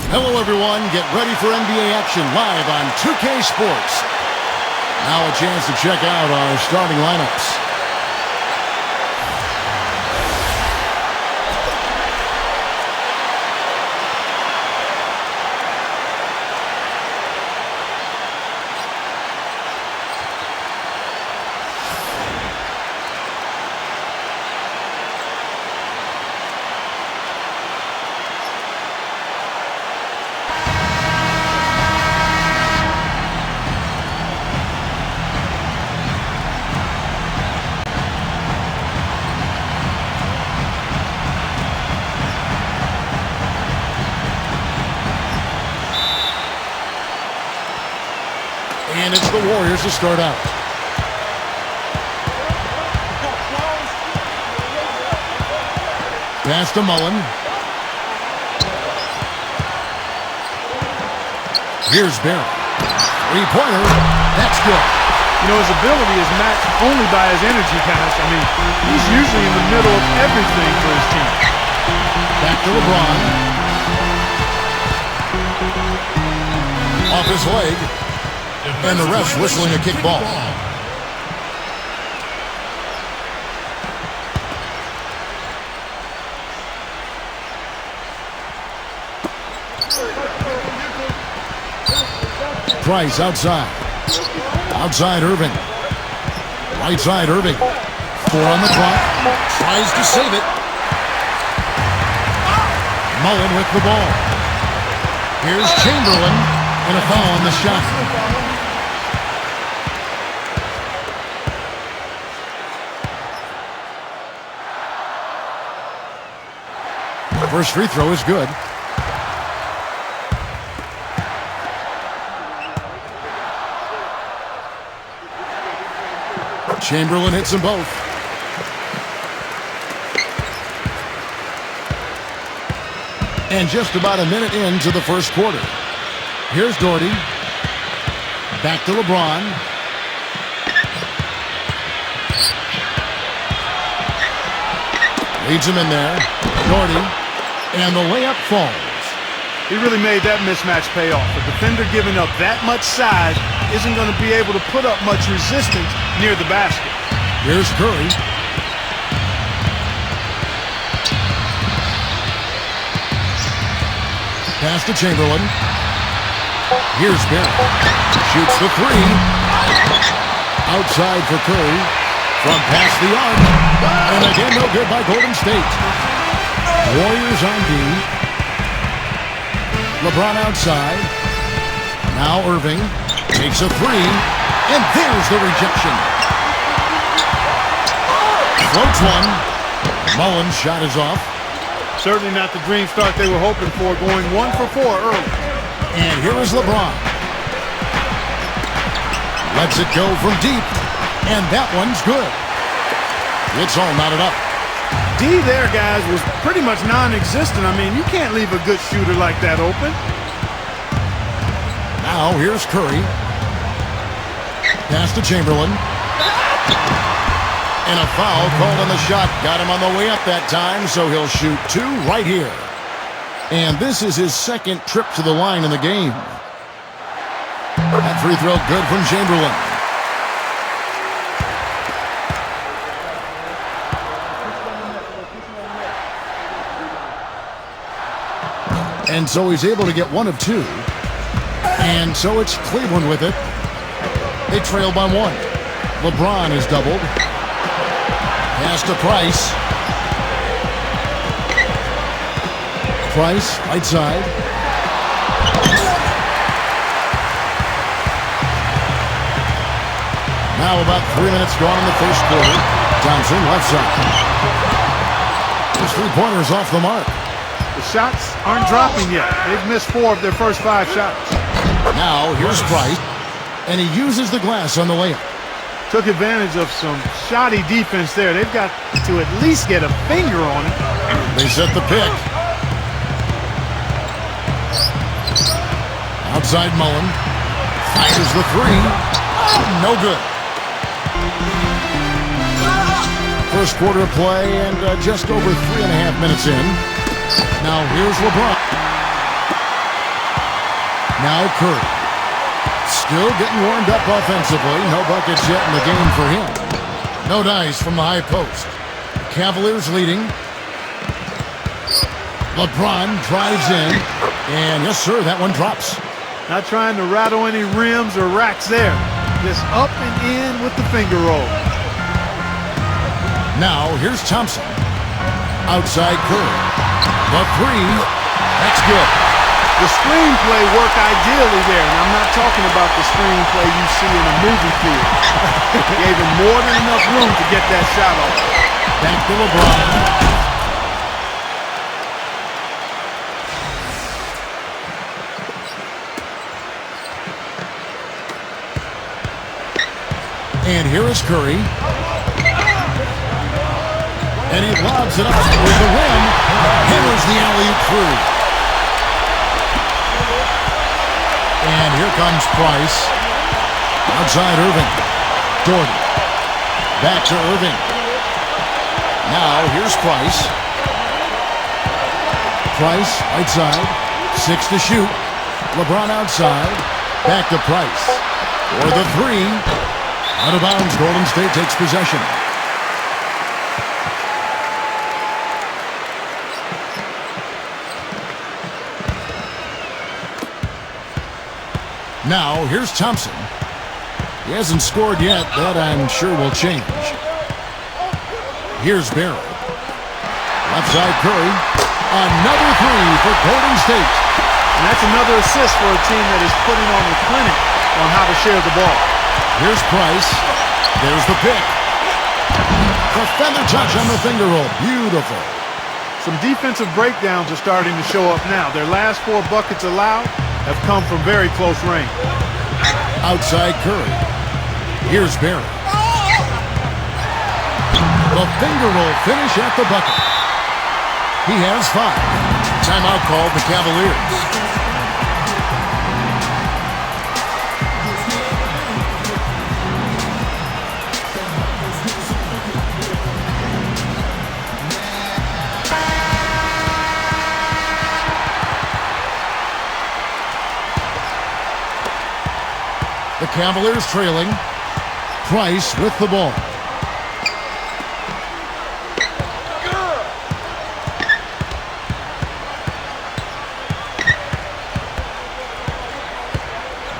Hello, everyone. Get ready for NBA action live on 2K Sports. Now a chance to check out our starting lineups. And it's the Warriors to start out. Pass to Mullen. Here's Barry. Three-pointer. That's good. You know, his ability is matched only by his energy, guys. I mean, he's usually in the middle of everything for his team. Back to LeBron. Off his leg. And the ref's whistling a kick ball. Price outside. Outside Irving. Right side Irving. 4 on the clock. Tries to save it. Mullen with the ball. Here's Chamberlain. And a foul on the shot. First free throw is good. Chamberlain hits them both. And just about a minute into the first quarter. Here's Doherty. Back to LeBron. Leads him in there. Doherty. And the layup falls. He really made that mismatch pay off. A defender giving up that much size isn't going to be able to put up much resistance near the basket. Here's Curry. Pass to Chamberlain. Here's Barry. Shoots the three. Outside for Curry. From past the arc. And again, no good by Golden State. Warriors on D. LeBron outside. Now Irving takes a three. And there's the rejection. Floats one. Mullen's shot is off. Certainly not the dream start they were hoping for, going 1 for 4 early. And here is LeBron. Lets it go from deep. And that one's good. It's all knotted up. D there, guys, was pretty much non-existent. I mean, you can't leave a good shooter like that open. Now here's Curry. Pass to Chamberlain. And a foul called on the shot. Got him on the way up that time, so he'll shoot 2 right here. And this is his second trip to the line in the game. That free throw good from Chamberlain. And so he's able to get 1 of 2. And so it's Cleveland with it. They trail by 1. LeBron is doubled. Pass to Price. Price, right side. Now about 3 minutes gone in the first quarter. Thompson, left side. His three-pointer's off the mark. The shots aren't dropping yet. They've missed 4 of their first 5 shots. Now here's Price, and he uses the glass on the layup. Took advantage of some shoddy defense there. They've got to at least get a finger on it. They set the pick. Outside Mullen. Fires the three. No good. First quarter of play and just over 3.5 minutes in. Now here's LeBron. Now Curry. Still getting warmed up offensively. No buckets yet in the game for him. No dice from the high post. Cavaliers leading. LeBron drives in. And yes, sir, that one drops. Not trying to rattle any rims or racks there. Just up and in with the finger roll. Now, here's Thompson. Outside Curry. The three. That's good. The screenplay worked ideally there, and I'm not talking about the screenplay you see in a movie theater. Gave him more than enough room to get that shot off. Back to LeBron. And here is Curry. And he lobs it up with the rim. Hammers the alley-oop through. And here comes Price. Outside Irving. Jordan. Back to Irving. Now here's Price. Price right side. 6 to shoot. LeBron outside. Back to Price. For the three. Out of bounds, Golden State takes possession. Now, here's Thompson. He hasn't scored yet. That, I'm sure, will change. Here's Barrett. Left side Curry. Another three for Golden State. And that's another assist for a team that is putting on a clinic on how to share the ball. Here's Price. There's the pick. The feather touch on the finger roll. Beautiful. Some defensive breakdowns are starting to show up now. Their last 4 buckets allowed have come from very close range. Outside Curry. Here's Barrett. The finger roll finish at the bucket. He has 5. Timeout called the Cavaliers. The Cavaliers trailing. Price with the ball.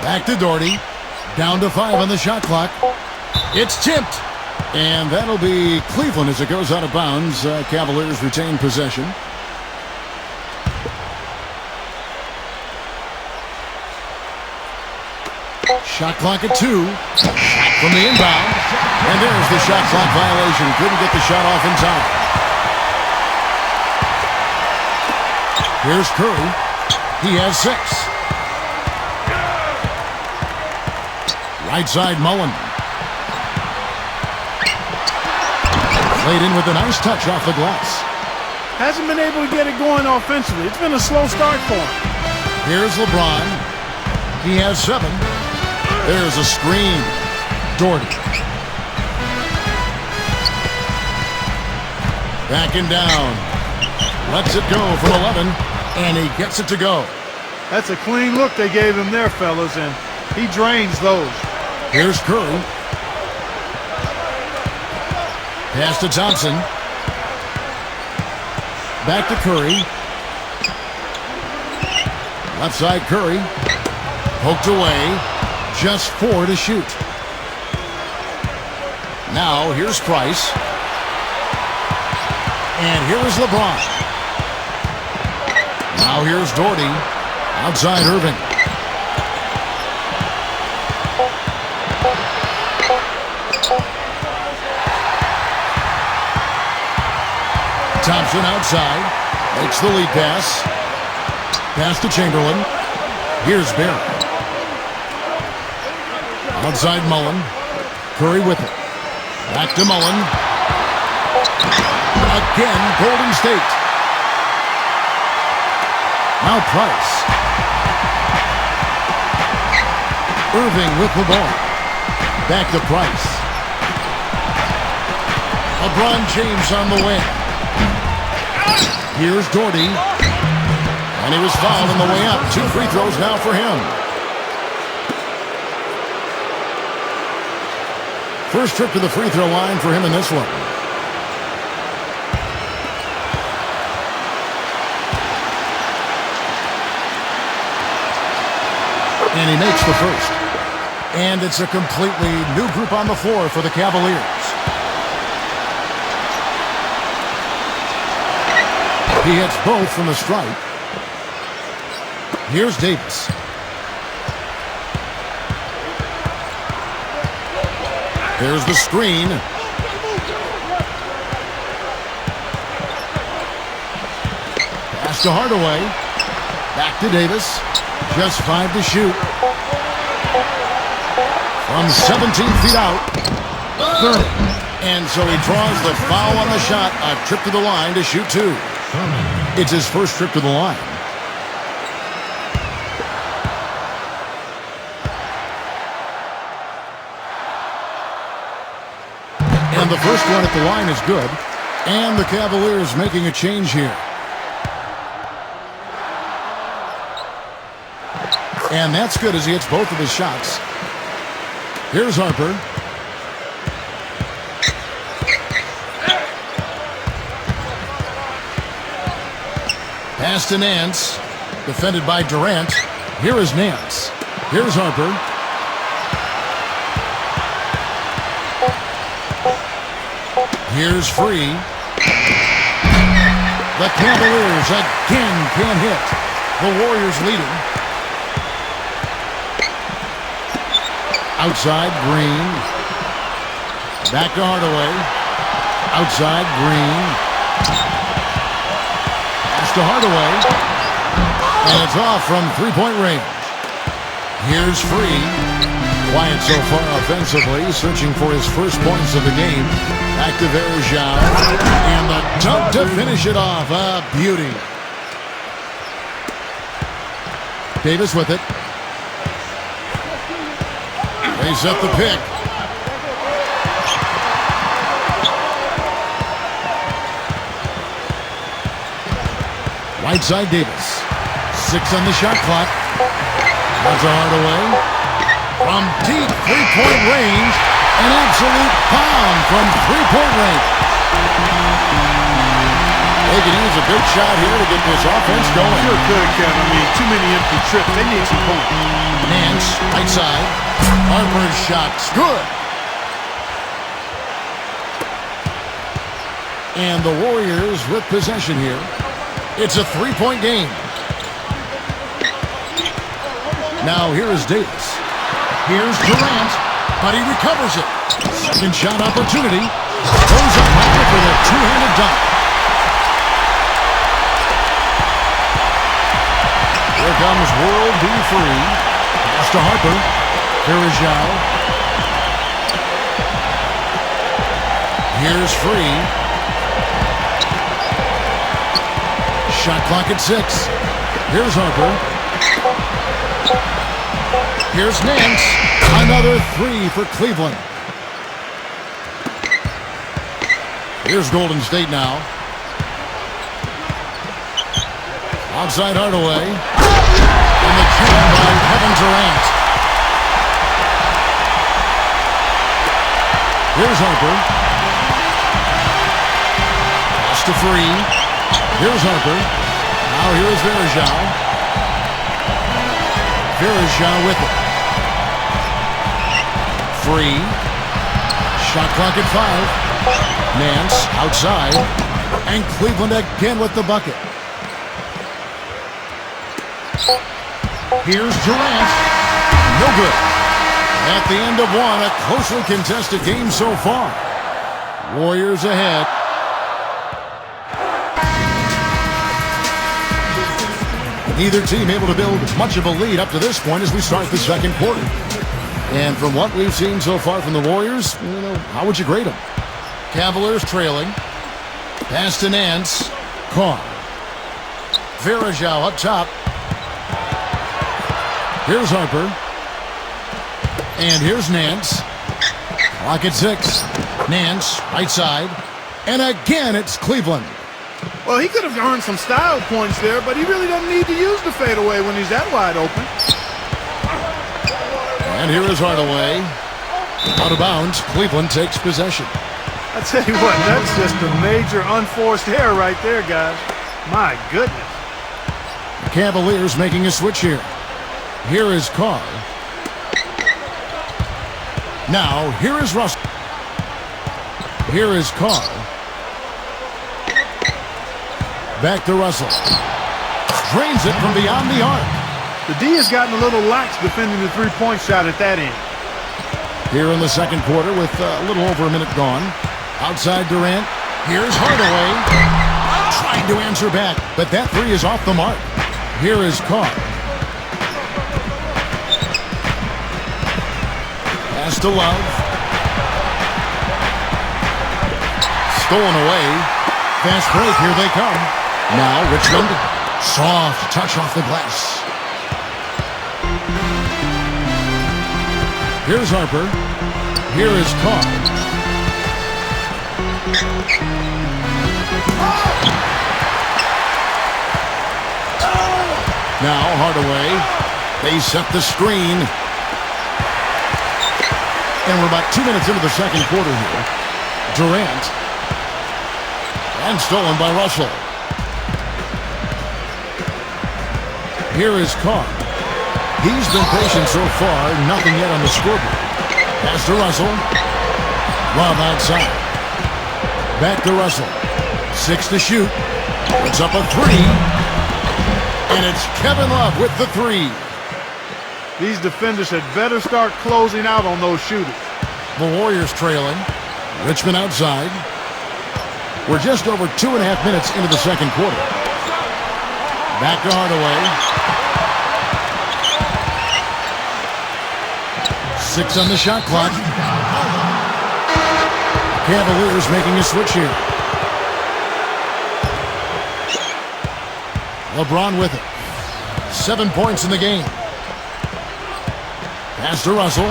Back to Doherty. Down to 5 on the shot clock. It's tipped. And that'll be Cleveland as it goes out of bounds. Cavaliers retain possession. Shot clock at 2. From the inbound. And there's the shot clock violation. Couldn't get the shot off in time. Here's Curry. He has 6. Right side Mullen. Played in with a nice touch off the glass. Hasn't been able to get it going offensively. It's been a slow start for him. Here's LeBron. He has 7. There's a screen. Doherty. Backing down. Lets it go from 11. And he gets it to go. That's a clean look they gave him there, fellas, and he drains those. Here's Curry. Pass to Thompson. Back to Curry. Left side Curry. Poked away. Just 4 to shoot. Now here's Price. And here is LeBron. Now here's Doherty. Outside Irving. Thompson outside. Makes the lead pass. Pass to Chamberlain. Here's Barrett. Outside Mullen. Curry with it. Back to Mullen. Again, Golden State. Now Price. Irving with the ball. Back to Price. LeBron James on the wing. Here's Doherty. And he was fouled on the way up. 2 free throws now for him. First trip to the free throw line for him in this one. And he makes the first. And it's a completely new group on the floor for the Cavaliers. He hits both from the stripe. Here's Davis. There's the screen. Pass to Hardaway. Back to Davis. Just 5 to shoot. From 17 feet out. 30. And so he draws the foul on the shot. A trip to the line to shoot 2. It's his first trip to the line. And the first one at the line is good. And the Cavaliers making a change here. And that's good as he hits both of his shots. Here's Harper. Pass to Nance. Defended by Durant. Here is Nance. Here's Harper. Here's Free. The Cavaliers again can't hit. The Warriors leading. Outside, Green. Back to Hardaway. Outside, Green. Pass to Hardaway. And it's off from three-point range. Here's Free. Quiet so far offensively, searching for his first points of the game. Back to Verjao. And the dunk to finish it off. A beauty. Davis with it. They set the pick. Right side Davis. 6 on the shot clock. That's a Hardaway. From deep three-point range. An absolute bomb from three-point range. They can use a big shot here to get this offense going. Sure could, Kevin. I mean, too many empty trips. They need some points. Nance, right side. Harper's shot's good. And the Warriors with possession here. It's a three-point game. Now here is Davis. Here's Durant, but he recovers it. Second shot opportunity. Goes up high for the two-handed dunk. Here comes World B. Free. Pass to Harper. Verjao. Here's Free. Shot clock at 6. Here's Harper. Here's Nance. Another 3 for Cleveland. Here's Golden State now. Outside Hardaway. And the jam by Kevin Durant. Here's Harper. Pass to Free. Here's Harper. Now here's Verjao. Verjao with it. Free. Shot clock at 5. Nance outside. And Cleveland again with the bucket. Here's Durant. No good. At the end of one, a closely contested game so far. Warriors ahead. Neither team able to build much of a lead up to this point as we start the second quarter. And from what we've seen so far from the Warriors, how would you grade them? Cavaliers trailing. Pass to Nance. Caught. Verjao up top. Here's Harper. And here's Nance. Clock at 6. Nance, right side. And again, it's Cleveland. Well, he could have earned some style points there, but he really doesn't need to use the fadeaway when he's that wide open. And here is Hardaway. Out of bounds. Cleveland takes possession. I tell you what, that's just a major unforced error right there, guys. My goodness. The Cavaliers making a switch here. Here is Carr. Now, here is Russell. Here is Carr. Back to Russell. Drains it from beyond the arc. The D has gotten a little lax defending the three-point shot at that end. Here in the second quarter with a little over a minute gone. Outside Durant. Here's Hardaway. Trying to answer back, but that three is off the mark. Here is Carr. Pass to Love. Stolen away. Fast break. Here they come. Now Richmond. Soft touch off the glass. Here's Harper. Here is Carr. Now Hardaway. They set the screen. And we're about 2 minutes into the second quarter here. Durant. And stolen by Russell. Here is Carr. He's been patient so far. Nothing yet on the scoreboard. Pass to Russell. Love outside. Back to Russell. 6 to shoot. Puts up a three. And it's Kevin Love with the three. These defenders had better start closing out on those shooters. The Warriors trailing. Richmond outside. We're just over 2.5 minutes into the second quarter. Back to Hardaway. 6 on the shot clock. Cavaliers making a switch here. LeBron with it. 7 points in the game. Pass to Russell.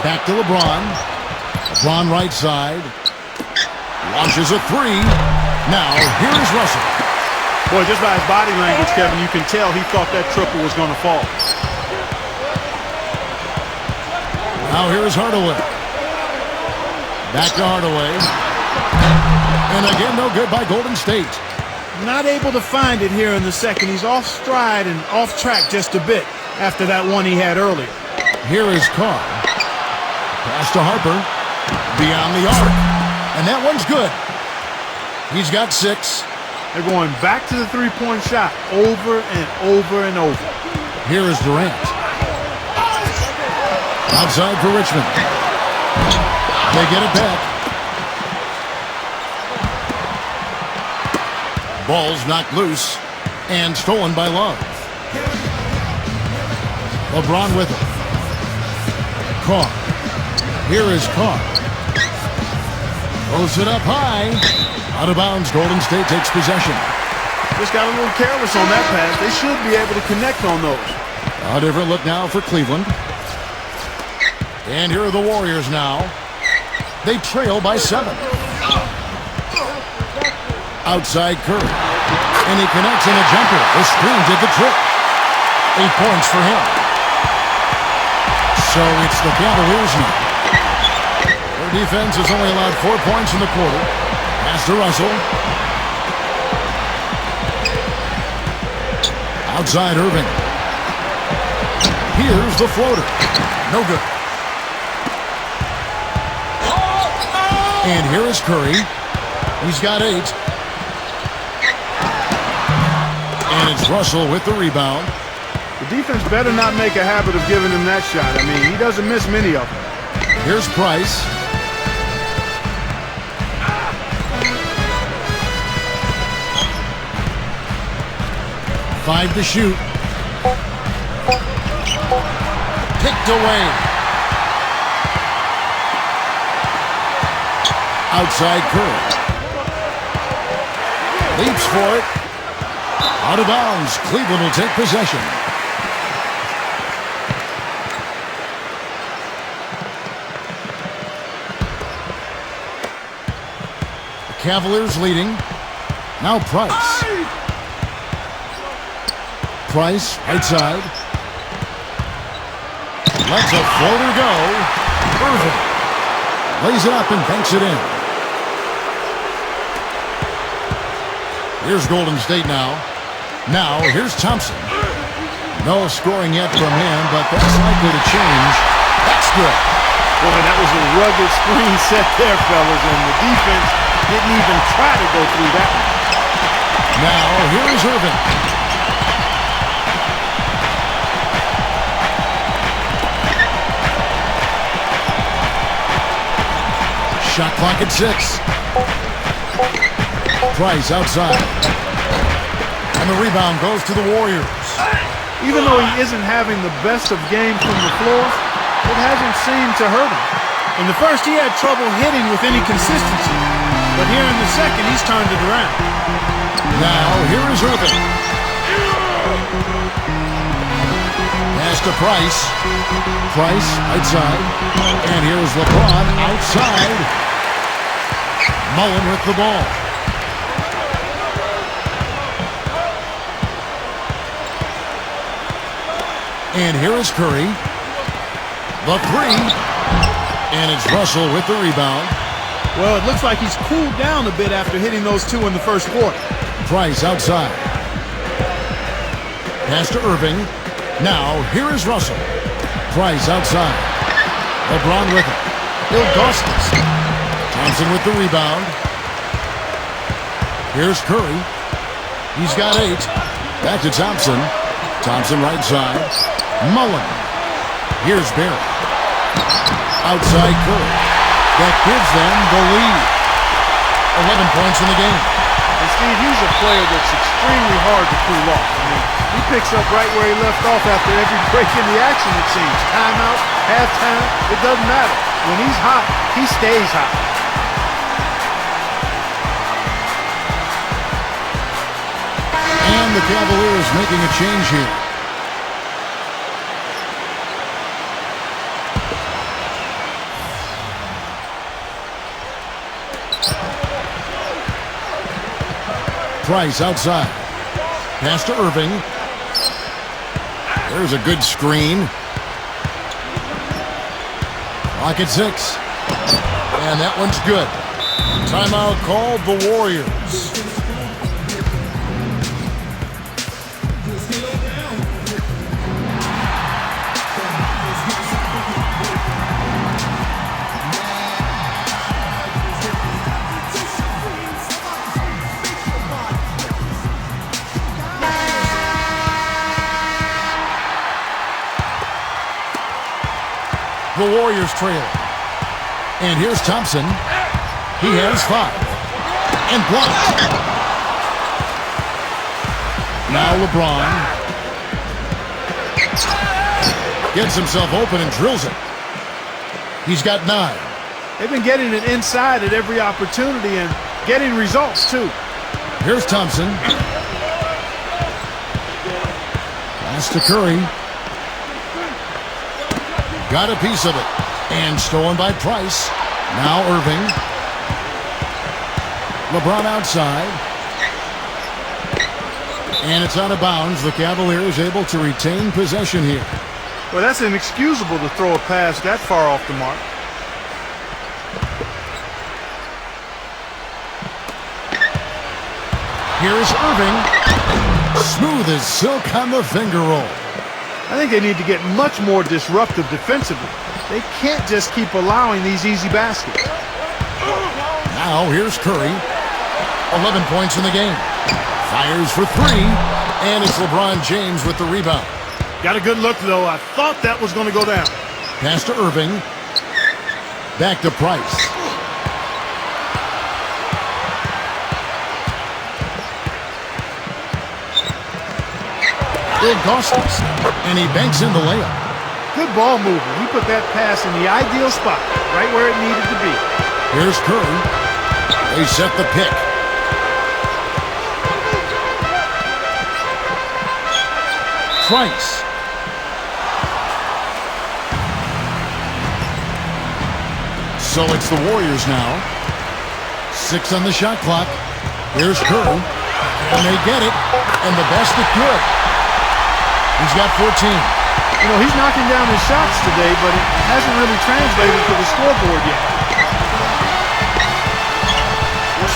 Back to LeBron. LeBron right side. Launches a three. Now, here's Russell. Boy, just by his body language, Kevin, you can tell he thought that triple was going to fall. Now, here's Hardaway. Back to Hardaway. And again, no good by Golden State. Not able to find it here in the second. He's off stride and off track just a bit after that one he had earlier. Here is Carr. Pass to Harper. Beyond the arc. And that one's good. He's got 6. They're going back to the three-point shot over and over and over. Here is Durant. Outside for Richmond. They get it back. Ball's knocked loose and stolen by Love. LeBron with it. Carr. Here is Carr. Throws it up high. Out of bounds. Golden State takes possession. Just got a little careless on that pass. They should be able to connect on those. A different look now for Cleveland. And here are the Warriors now. They trail by 7. Outside Curry. And he connects in a jumper. The screen did the trick. 8 points for him. So it's the Cavaliers now. Their defense has only allowed 4 points in the quarter. Pass to Russell. Outside Irving. Here's the floater. No good. And here is Curry. He's got 8. And it's Russell with the rebound. The defense better not make a habit of giving him that shot. I mean, he doesn't miss many of them. Here's Price. Five to shoot. Picked away. Outside Curry. Leaps for it. Out of bounds. Cleveland will take possession. Cavaliers leading. Now Price. Price, right side. Lets a floater go. Irving lays it up and banks it in. Here's Golden State now. Now, here's Thompson. No scoring yet from him, but that's likely to change. That's good. Boy, that was a rugged screen set there, fellas, and the defense didn't even try to go through that one. Now, here is Irving. Shot clock at 6. Price outside. And the rebound goes to the Warriors. Even though he isn't having the best of games from the floor, it hasn't seemed to hurt him. In the first, he had trouble hitting with any consistency. But here in the second, he's turned it around. Now, here is Irving. Pass to Price. Price, outside. And here's LeBron outside. Mullen with the ball. And here is Curry. The three. And it's Russell with the rebound. Well, it looks like he's cooled down a bit after hitting those two in the first quarter. Price outside. Pass to Irving. Now, here is Russell. Price outside. LeBron with it. Ilgauskas. Thompson with the rebound. Here's Curry. He's got 8. Back to Thompson. Thompson right side. Mullen. Here's Barrett. Outside Curry. That gives them the lead. 11 points in the game. And Steve, he's a player that's extremely hard to cool off. I mean, he picks up right where he left off after every break in the action, it seems. Timeout, halftime, it doesn't matter. When he's hot, he stays hot. And the Cavaliers making a change here. Price outside. Pass to Irving. There's a good screen. Clock at 6. And that one's good. Timeout called the Warriors. The Warriors trail. And here's Thompson. He has 5. And blocked. Now LeBron. Gets himself open and drills it. He's got 9. They've been getting it inside at every opportunity and getting results, too. Here's Thompson. Pass to Curry. Got a piece of it. And stolen by Price. Now Irving. LeBron outside. And it's out of bounds. The Cavaliers able to retain possession here. Well, that's inexcusable to throw a pass that far off the mark. Here's Irving. Smooth as silk on the finger roll. I think they need to get much more disruptive defensively. They can't just keep allowing these easy baskets. Now here's Curry. 11 points in the game. Fires for 3. And it's LeBron James with the rebound. Got a good look, though. I thought that was going to go down. Pass to Irving. Back to Price. Ilgauskas. And he banks in the layup. Good ball movement. He put that pass in the ideal spot, right where it needed to be. Here's Curry. They set the pick. Price. So it's the Warriors now. 6 on the shot clock. Here's Curry. And they get it. And the basket good. He's got 14. You know, he's knocking down his shots today, but it hasn't really translated to the scoreboard yet.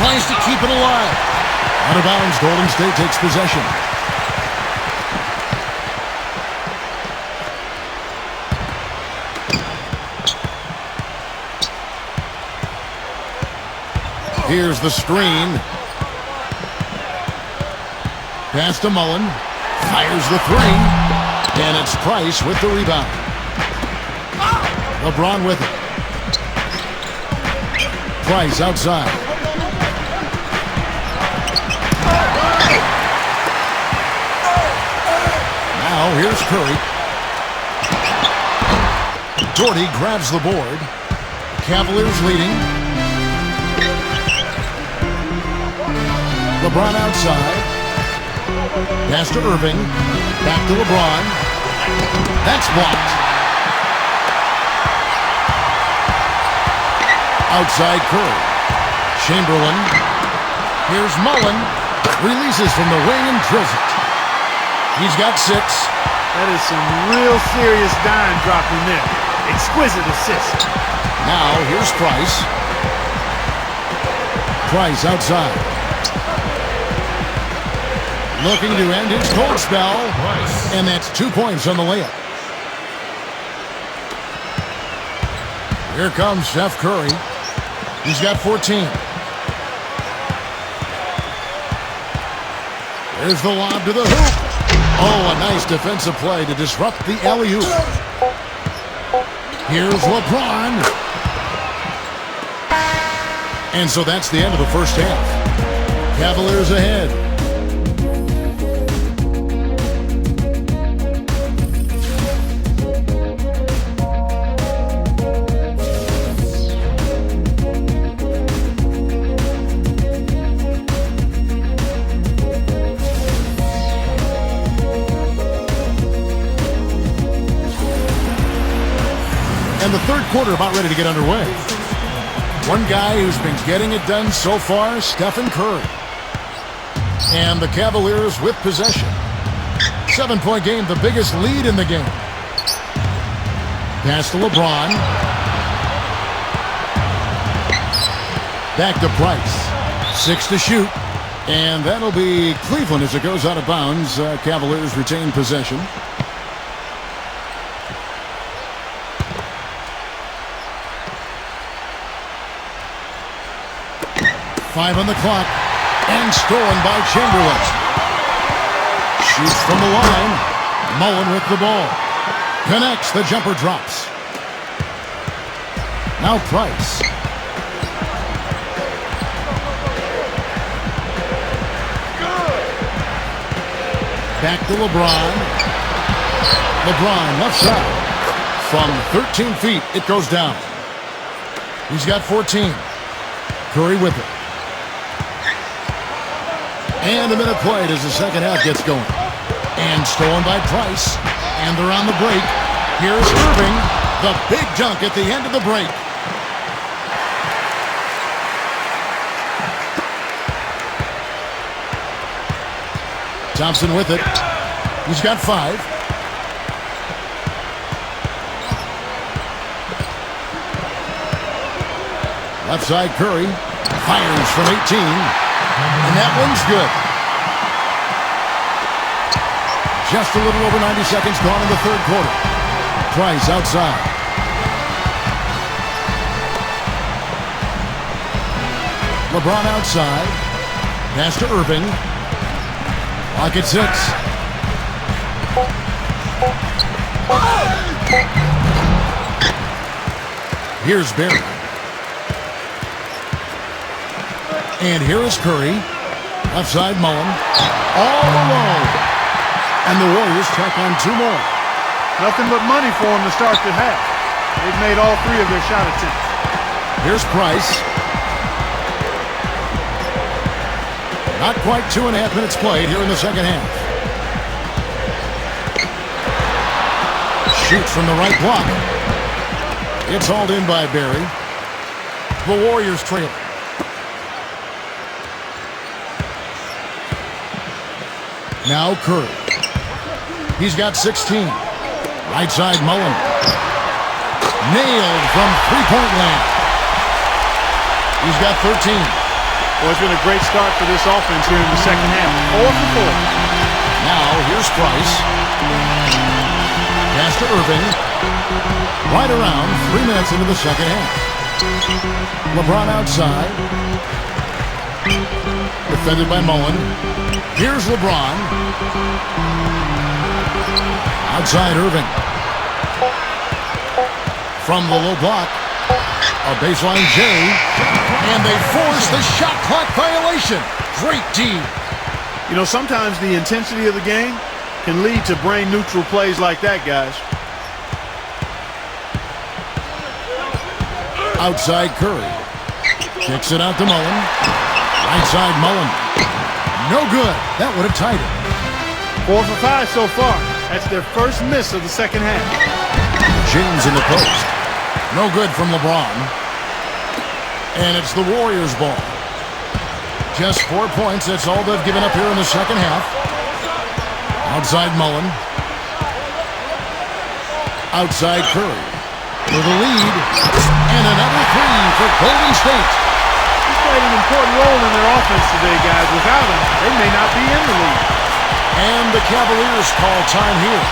Tries to keep it alive. Out of bounds, Golden State takes possession. Here's the screen. Pass to Mullen. Fires the three. And it's Price with the rebound. LeBron with it. Price outside. Now here's Curry. Doherty grabs the board. Cavaliers leading. LeBron outside. Pass to Irving. Back to LeBron. That's blocked. Outside Curry. Chamberlain. Here's Mullen. Releases from the wing and drills it. He's got 6. That is some real serious dime dropping there. Exquisite assist. Now here's Price. Price outside. Looking to end his cold spell. And that's 2 points on the layup. Here comes Steph Curry. He's got 14. There's the lob to the hoop. Oh, a nice defensive play to disrupt the alley-oop. Here's LeBron. And so that's the end of the first half. Cavaliers ahead. And the third quarter about ready to get underway. One guy who's been getting it done so far, Stephen Curry. And the Cavaliers with possession. 7-point game, the biggest lead in the game. Pass to LeBron. Back to Price. 6 to shoot. And that'll be Cleveland as it goes out of bounds. Cavaliers retain possession. 5 on the clock, and stolen by Chamberlain. Shoots from the line. Mullen with the ball. Connects, the jumper drops. Now Price. Back to LeBron. LeBron left side. From 13 feet, it goes down. He's got 14. Curry with it. And a minute played as the second half gets going. And stolen by Price. And they're on the break. Here's Irving. The big dunk at the end of the break. Thompson with it. He's got 5. Left side Curry. Fires from 18. And that one's good. Just a little over 90 seconds gone in the third quarter. Price outside. LeBron outside. Pass to Irving. Clock at 6. Here's Barry. And here is Curry. Left side Mullen. All alone. And the Warriors tack on 2 more. Nothing but money for them to start the half. They've made all 3 of their shot attempts. Here's Price. Not quite 2.5 minutes played here in the second half. Shoots from the right block. It's hauled in by Barry. The Warriors trail. Now Curry. He's got 16. Right side Mullen. Nailed from three-point land. He's got 13. Well, it's been a great start for this offense here in the second half. 4 for 4. Now here's Price. Pass to Irving. Right around 3 minutes into the second half. LeBron outside. Defended by Mullen. Here's LeBron. Outside Irving. From the low block. A baseline J. And they force the shot clock violation. Great D. You know, sometimes the intensity of the game can lead to brain-neutral plays like that, guys. Outside Curry. Kicks it out to Mullen. Right side Mullen. No good. That would have tied it. 4 for 5 so far. That's their first miss of the second half. James in the post. No good from LeBron. And it's the Warriors' ball. Just 4 points. That's all they've given up here in the second half. Outside Mullen. Outside Curry. For the lead. And another three for Golden State. He's played an important role in their offense today, guys. Without him, they may not be in the league. And the Cavaliers call time here.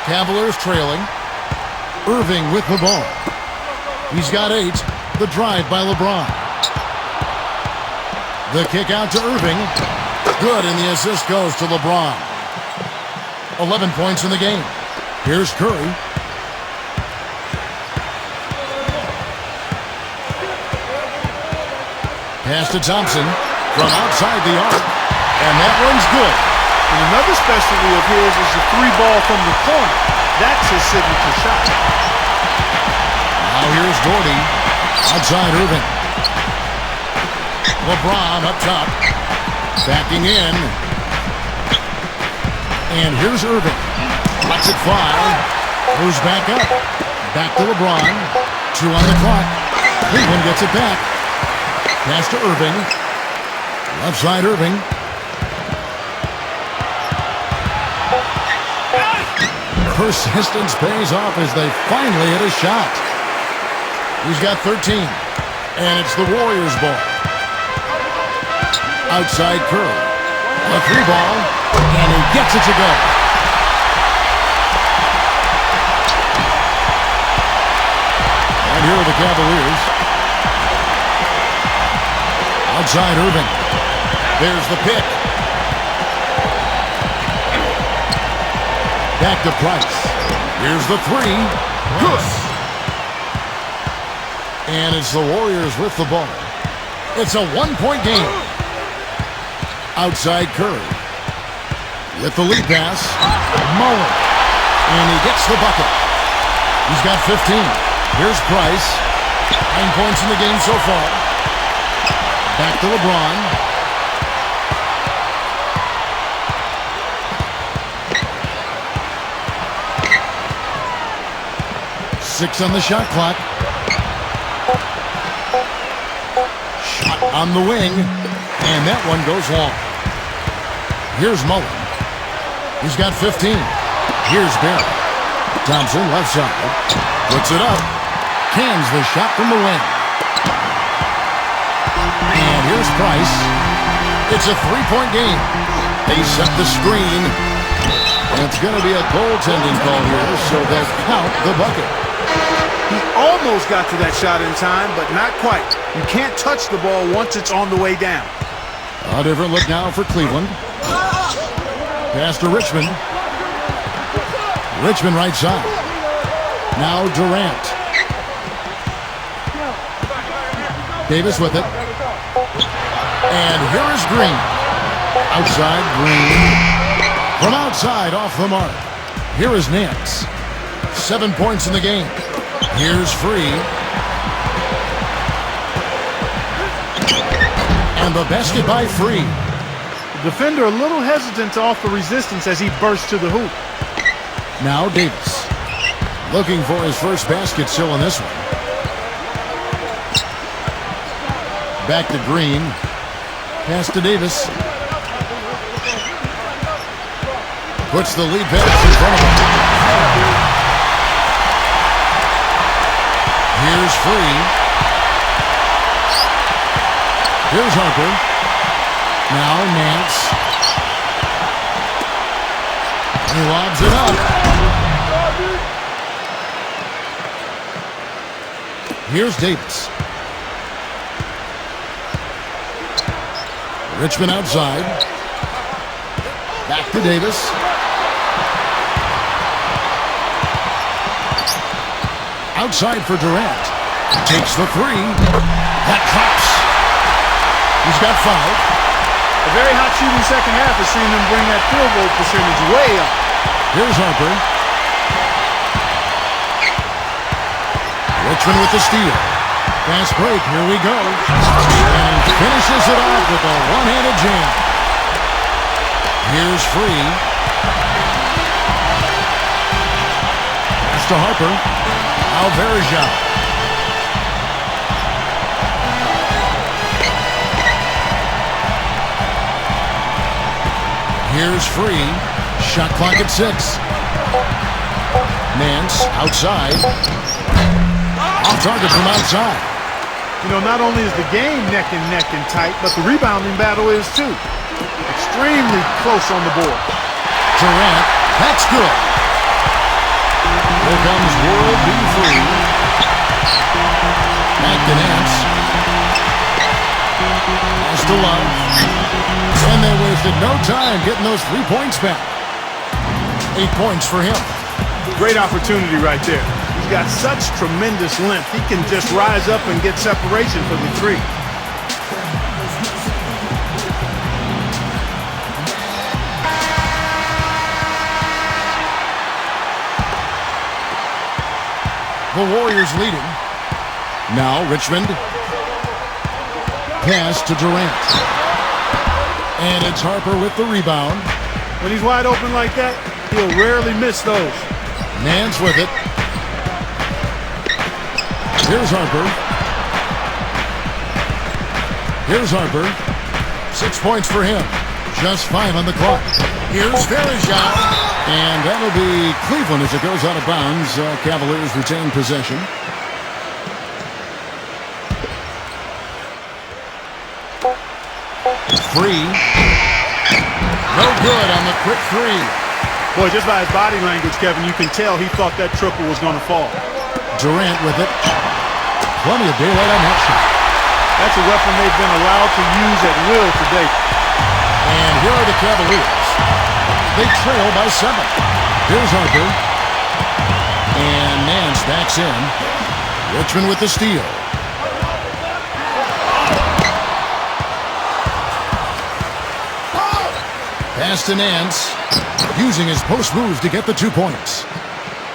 Cavaliers trailing. Irving with the ball. He's got 8. The drive by LeBron. The kick out to Irving. Good, and the assist goes to LeBron. 11 points in the game. Here's Curry. Pass to Thompson from outside the arc. And that one's good. And another specialty of his is the 3-ball from the corner. That's his signature shot. Now here's Doherty. Outside Irving. LeBron up top. Backing in. And here's Irving. Lets it fly. Moves back up. Back to LeBron. 2 on the clock. Cleveland gets it back. Pass to Irving. Left side Irving. Persistence pays off as they finally hit a shot. He's got 13. And it's the Warriors' ball. Outside Curry. A 3-ball. And he gets it to go. And here are the Cavaliers. Outside Irving. There's the pick. Back to Price. Here's the 3. Good. And it's the Warriors with the ball. It's a 1-point game. Outside Curry. With the lead pass. Mullen. And he gets the bucket. He's got 15. Here's Price. 9 points in the game so far. Back to LeBron. 6 on the shot clock. Shot on the wing. And that one goes long. Here's Mullen. He's got 15. Here's Barrett. Thompson, left side. Puts it up. Cans the shot from the wing. And here's Price. It's a 3-point game. They set the screen. And it's going to be a goaltending call here, so they'll count the bucket. He almost got to that shot in time, but not quite. You can't touch the ball once it's on the way down. A different look now for Cleveland. Pass to Richmond. Richmond right side. Now Durant. Davis with it. And here is Green. Outside Green. From outside off the mark. Here is Nance. 7 points in the game. Here's Free. And the basket by Free. The defender a little hesitant to offer resistance as he bursts to the hoop. Now Davis. Looking for his first basket still in this one. Back to Green. Pass to Davis. Puts the lead pass in front of him. Here's Free. Here's Harper. Now Nance. He lobs it up. Here's Davis. Richmond outside. Back to Davis. Outside for Durant. Takes the three. That drops. He's got 5. A very hot shooting second half has seen them bring that field goal percentage way up. Here's Harper. Richmond with the steal. Fast break. Here we go. And finishes it off with a one-handed jam. Here's Free. Pass to Harper. Alverja. Here's Free. Shot clock at 6. Nance outside. Off target from outside. You know, not only is the game neck and tight, but the rebounding battle is too. Extremely close on the board. Durant. That's good. Here comes World B. Free. Back to Nance. Pass to Love. And they wasted no time getting those 3 points back. 8 points for him. Great opportunity right there. He's got such tremendous length. He can just rise up and get separation for the 3. The Warriors leading. Now Richmond. Pass to Durant. And it's Harper with the rebound. When he's wide open like that, he'll rarely miss those. Nance with it. Here's Harper. Here's Harper. 6 points for him. Just 5 on the clock. Here's Verja. And that'll be Cleveland as it goes out of bounds. Cavaliers retain possession. Free. No good on the quick 3. Boy, just by his body language, Kevin, you can tell he thought that triple was going to fall. Durant with it. Plenty of daylight on that shot. That's a weapon they've been allowed to use at will to date. And here are the Cavaliers. They trail by 7. Here's Harper. And Nance backs in. Richmond with the steal. Pass to Nance. Using his post move to get the 2 points.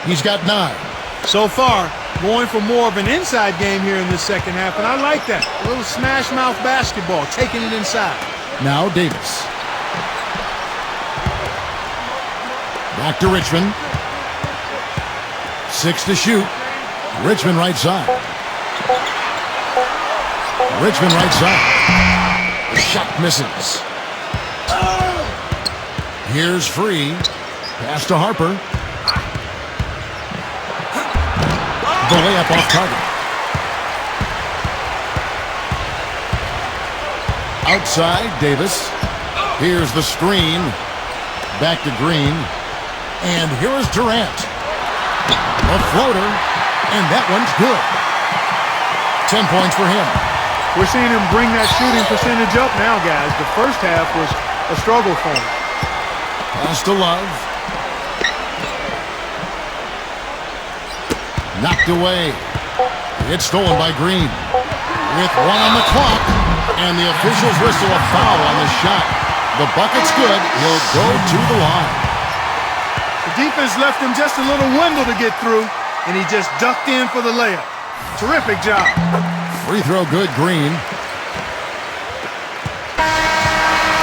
He's got 9. So far, going for more of an inside game here in this second half, and I like that. A little smash mouth basketball, taking it inside. Now Davis. Back to Richmond. 6 to shoot. Richmond right side. Richmond right side. Shot misses. Here's Free. Pass to Harper. The layup off target. Outside, Davis. Here's the screen. Back to Green. And here is Durant. A floater. And that one's good. 10 points for him. We're seeing him bring that shooting percentage up now, guys. The first half was a struggle for him. Pass to Love. Knocked away. It's stolen by Green. With 1 on the clock. And the officials whistle a foul on the shot. The bucket's good. He'll go to the line. The defense left him just a little window to get through, and he just ducked in for the layup. Terrific job. Free throw good, Green.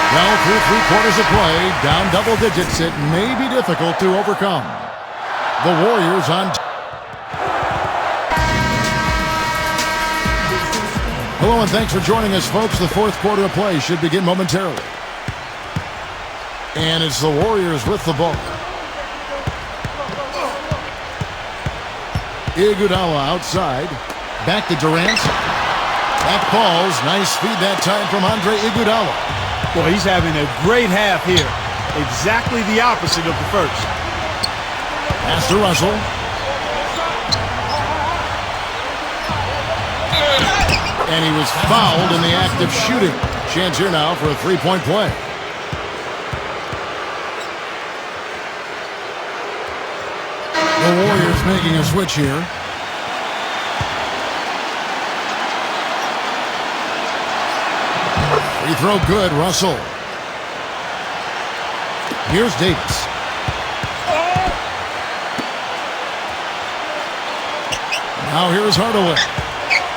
Well, through 3 quarters of play, down double digits, it may be difficult to overcome. The Warriors on. Hello and thanks for joining us, folks. The 4th quarter of play should begin momentarily. And it's the Warriors with the ball. Iguodala outside. Back to Durant. That falls. Nice feed that time from Andre Iguodala. Boy, he's having a great half here. Exactly the opposite of the first. Pass to Russell. And he was fouled in the act of shooting. Chance here now for a 3-point play. The Warriors making a switch here. Free throw good, Russell. Here's Davis. Now here's Hardaway.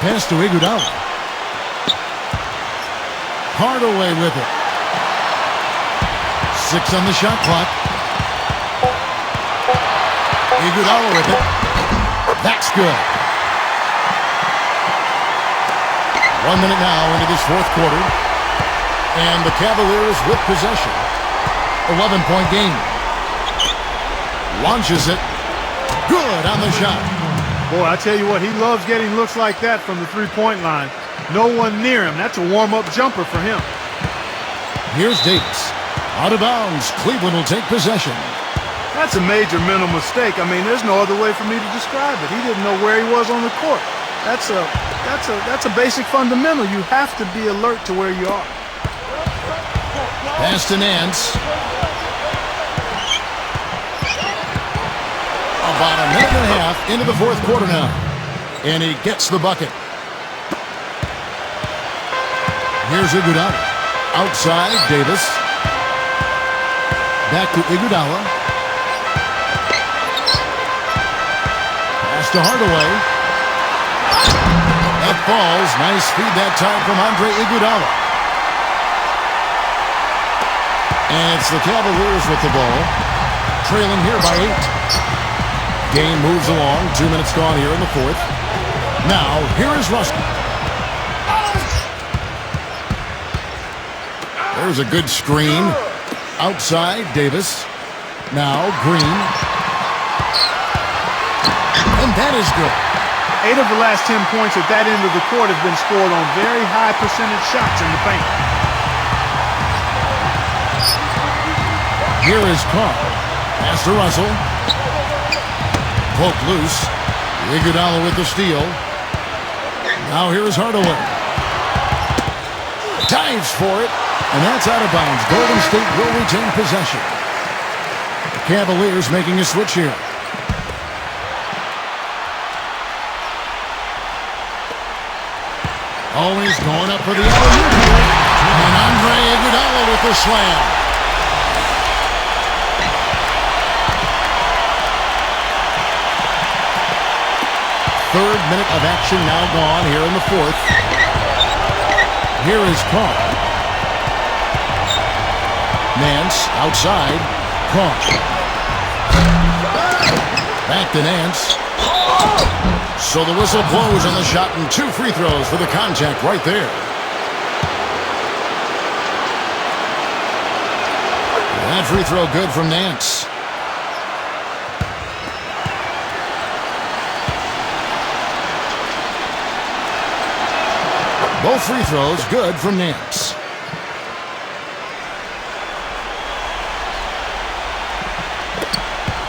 Pass to Iguodala. Hardaway with it. 6 on the shot clock. Iguodala with it. That's good. 1 minute now into this 4th quarter. And the Cavaliers with possession. 11-point game. Launches it. Good on the shot. Boy, I tell you what, he loves getting looks like that from the three-point line. No one near him. That's a warm-up jumper for him. Here's Davis. Out of bounds. Cleveland will take possession. That's a major mental mistake. I mean, there's no other way for me to describe it. He didn't know where he was on the court. That's a basic fundamental. You have to be alert to where you are. Pass to Nance. About a minute and a half into the 4th quarter now. And he gets the bucket. Here's Iguodala. Outside, Davis. Back to Iguodala. Pass to Hardaway. That falls. Nice feed that time from Andre Iguodala. And it's the Cavaliers with the ball. Trailing here by 8. Game moves along. 2 minutes gone here in the 4th. Now, here is Russell. There's a good screen. Outside, Davis. Now, Green. And that is good. 8 of the last 10 points at that end of the court have been scored on very high percentage shots in the paint. Here is Carr. Pass to Russell. Poke loose. Iguodala with the steal. Now here is Hardaway. Dives for it. And that's out of bounds. Golden State will retain possession. The Cavaliers making a switch here. Always going up for the alley-oop here. And Andre Iguodala with the slam. Third minute of action now gone here in the 4th. Here is Carr. Nance outside. Carr. Back to Nance. So the whistle blows on the shot and 2 free throws for the contact right there. That free throw good from Nance. Both free throws good from Nance.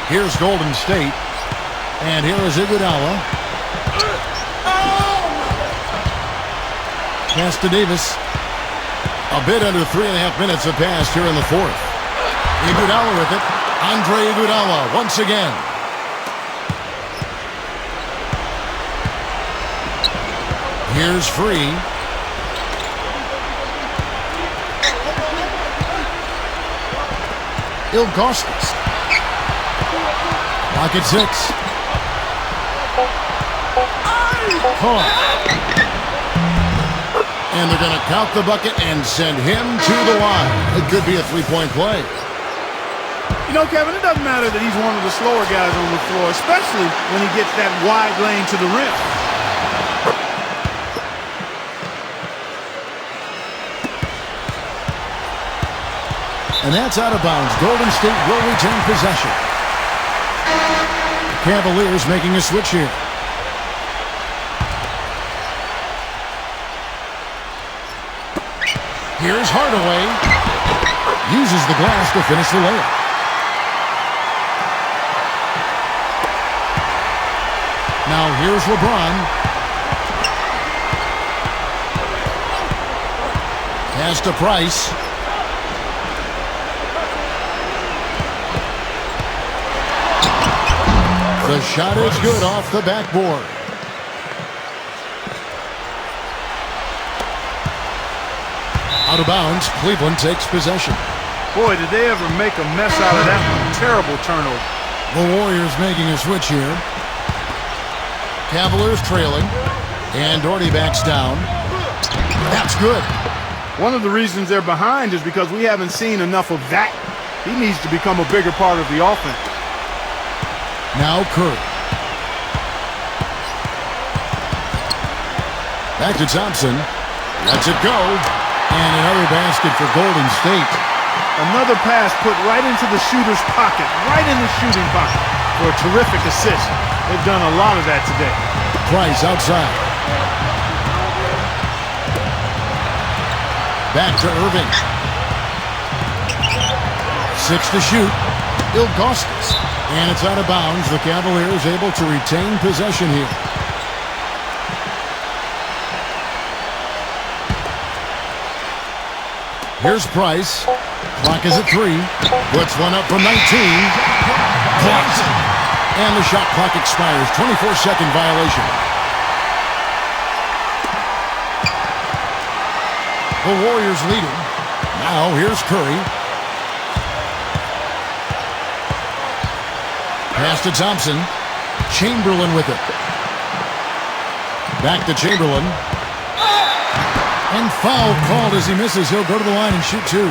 Here's Golden State. And here is Iguodala. Pass to Davis. A bit under 3.5 minutes have passed here in the 4th. Iguodala with it. Andre Iguodala once again. Here's Free. Ilgauskas. Lock at 6. Carr. And they're going to count the bucket and send him to the line. It could be a three-point play. You know, Kevin, it doesn't matter that he's one of the slower guys on the floor, especially when he gets that wide lane to the rim. And that's out of bounds. Golden State will retain possession. The Cavaliers making a switch here. Here's Hardaway. Uses the glass to finish the layup. Now here's LeBron. Pass to Price. The shot is good off the backboard. Out of bounds, Cleveland takes possession. Boy, did they ever make a mess out of that one. Terrible turnover. The Warriors making a switch here. Cavaliers trailing. And Doherty backs down. That's good. One of the reasons they're behind is because we haven't seen enough of that. He needs to become a bigger part of the offense. Now Curry. Back to Thompson. Lets it go. And another basket for Golden State. Another pass put right into the shooter's pocket, right in the shooting pocket for a terrific assist. They've done a lot of that today. Price outside. Back to Irving. 6 to shoot. Ilgauskas. And it's out of bounds. The Cavaliers able to retain possession here. Here's Price. Clock is at 3. Puts one up from 19. Blocked. And the shot clock expires. 24-second violation. The Warriors leading. Now here's Curry. Pass to Thompson. Chamberlain with it. Back to Chamberlain. And foul called as he misses. He'll go to the line and shoot 2.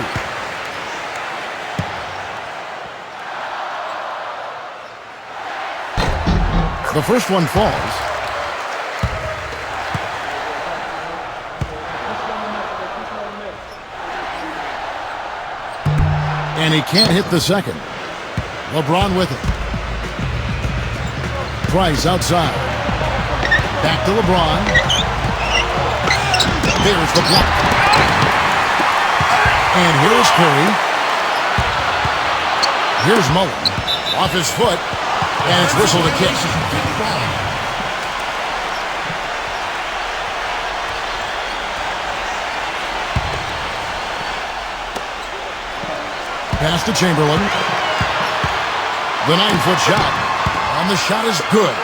The first one falls. And he can't hit the second. LeBron with it. Price outside. Back to LeBron. There's the block. And here's Curry. Here's Mullen. Off his foot. And it's whistled a kick. Pass to Chamberlain. The 9-foot shot. And the shot is good.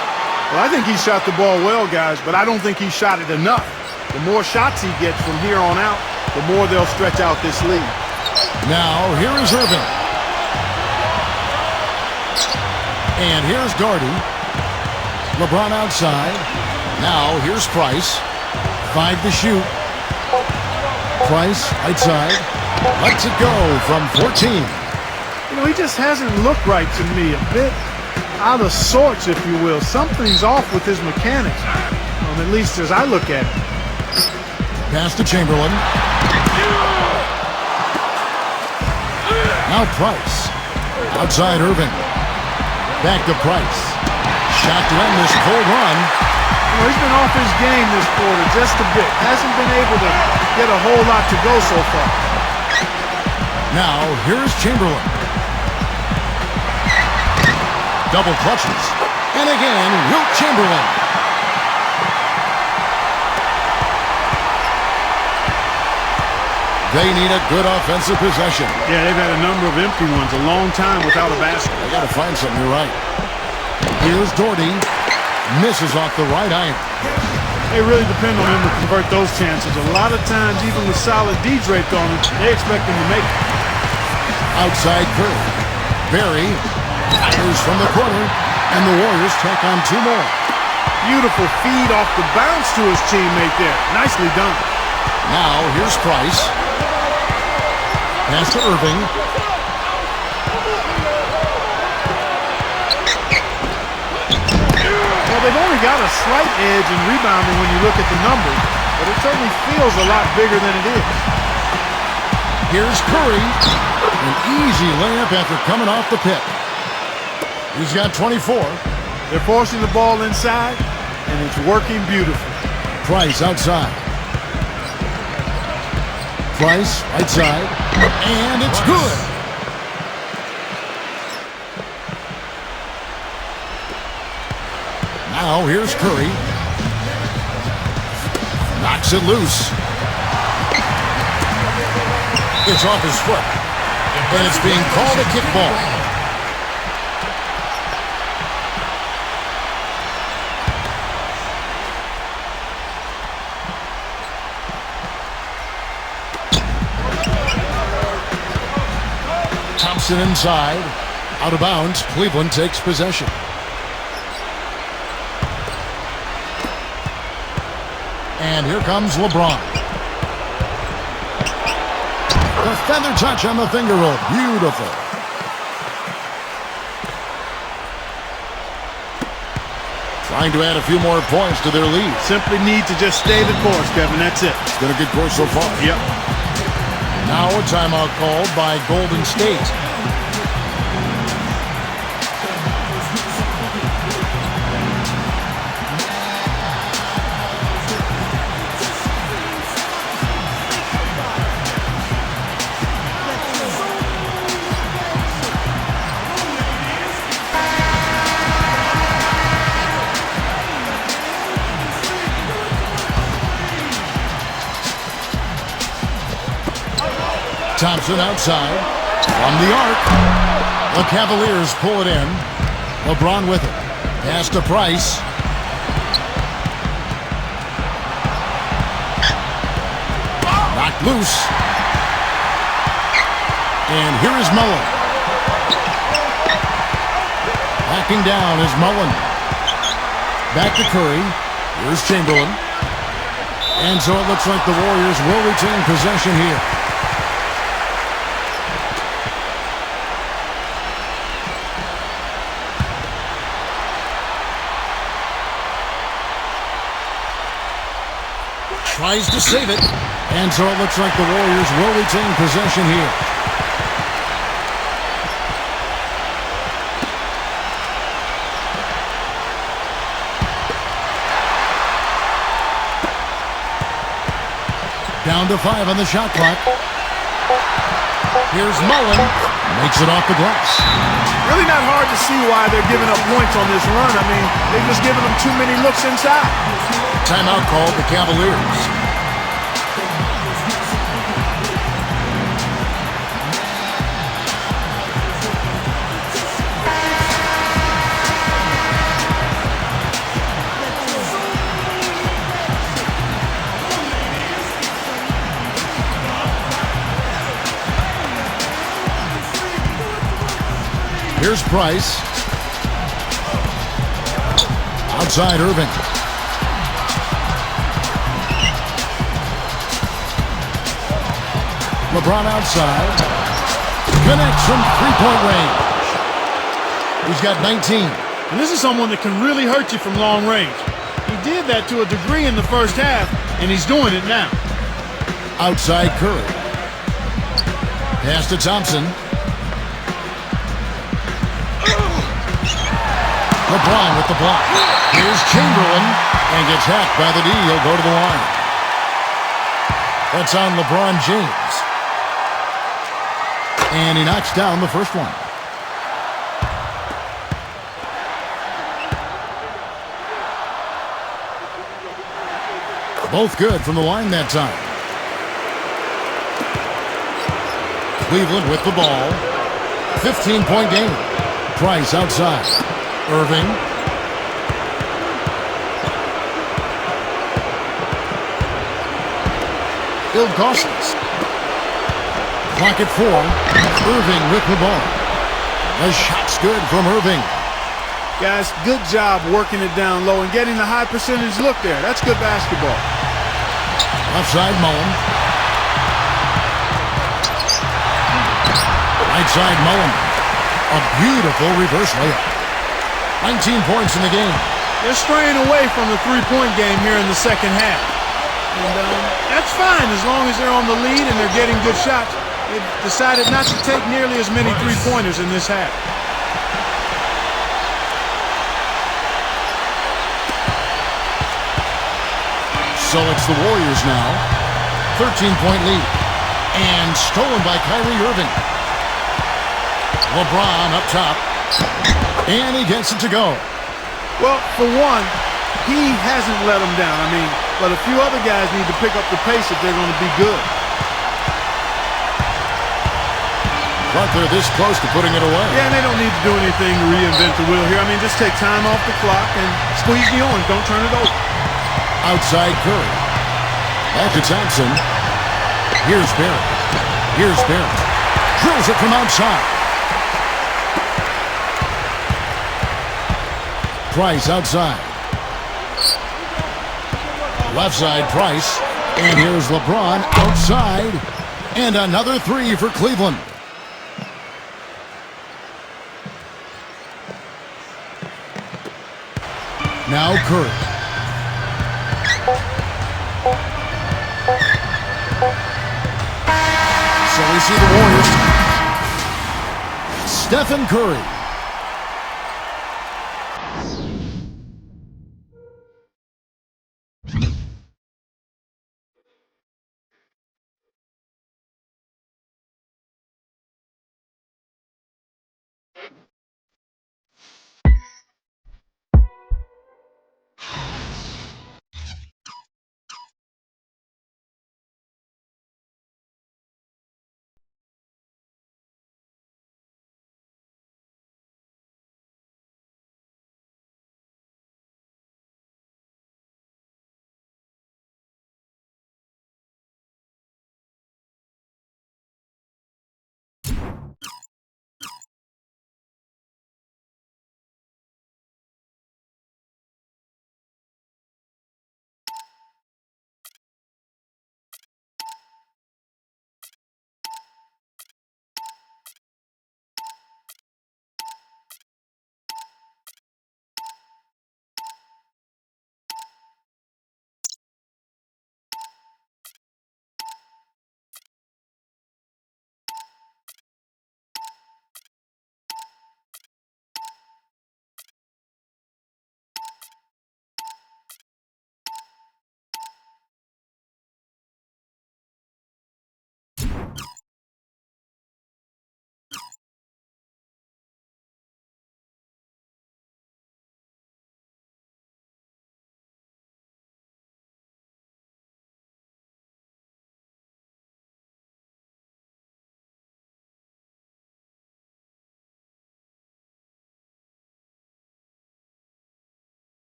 Well, I think he shot the ball well, guys, but I don't think he shot it enough. The more shots he gets from here on out, the more they'll stretch out this lead. Now, here is Irving. And here's Doherty. LeBron outside. Now, here's Price. 5 to shoot. Price outside. Lets it go from 14. You know, he just hasn't looked right to me. A bit out of sorts, if you will. Something's off with his mechanics, at least as I look at it. Pass to Chamberlain. Now Price. Outside Irving. Back to Price. Shot to end this full run. You know, he's been off his game this quarter just a bit. Hasn't been able to get a whole lot to go so far. Now, here's Chamberlain. Double clutches. And again, Wilt Chamberlain. They need a good offensive possession. Yeah, they've had a number of empty ones, a long time without a basket. They got to find something, you're right. Here's Doherty. Misses off the right iron. They really depend on him to convert those chances. A lot of times, even with solid D draped on him, they expect him to make it. Outside Curry. Barry fires from the corner, and the Warriors tack on 2 more. Beautiful feed off the bounce to his teammate there. Nicely done. Now here's Price. Pass to Irving. Well, they've only got a slight edge in rebounding when you look at the numbers, but it certainly feels a lot bigger than it is. Here's Curry. An easy layup after coming off the pick. He's got 24. They're forcing the ball inside, and it's working beautifully. Price outside. Price right side. And it's good. Now here's Curry. Knocks it loose. It's off his foot. And it's being called a kickball. Thompson inside. Out of bounds. Cleveland takes possession. And here comes LeBron. The feather touch on the finger roll. Beautiful. Trying to add a few more points to their lead. Simply need to just stay the course, Kevin. That's it. It's been a good course so far. Yep. Now a timeout called by Golden State. Thompson outside. From the arc. The Cavaliers pull it in. LeBron with it. Pass to Price. Knocked loose. And here is Mullen. Backing down is Mullen. Back to Curry. Here's Chamberlain. And so it looks like the Warriors will retain possession here. Tries to save it. And so it looks like the Warriors will retain possession here. Down to 5 on the shot clock. Here's Mullen. Makes it off the glass. Really not hard to see why they're giving up points on this run. I mean, they've just given them too many looks inside. Timeout called the Cavaliers. Here's Price. Outside Irving. LeBron outside. Connects from three-point range. He's got 19. And this is someone that can really hurt you from long range. He did that to a degree in the first half, and he's doing it now. Outside Curry. Pass to Thompson. LeBron with the block. Here's Chamberlain and gets hacked by the D. He'll go to the line. That's on LeBron James. And he knocks down the first one. Both good from the line that time. Cleveland with the ball. 15-point game. Price outside. Irving. Ilgauskas. Clock at 4. Irving with the ball. The shot's good from Irving. Guys, good job working it down low and getting the high percentage look there. That's good basketball. Left side, Mullen. Right side, Mullen. A beautiful reverse layup. 19 points in the game. They're straying away from the three-point game here in the second half. And that's fine as long as they're on the lead and they're getting good shots. They've decided not to take nearly as many three-pointers in this half. So it's the Warriors now. 13-point lead. And stolen by Kyrie Irving. LeBron up top. And he gets it to go. Well, for one, he hasn't let them down. I mean, but a few other guys need to pick up the pace if they're going to be good. But they're this close to putting it away. Yeah, and they don't need to do anything to reinvent the wheel here. I mean, just take time off the clock and squeeze the orange. Don't turn it over. Outside Curry. Back to Thompson. Here's Barrett. Here's Barrett. Drills it from outside. Price outside. Left side, Price. And here's LeBron outside. And another three for Cleveland. Now Curry. So we see the Warriors. Stephen Curry.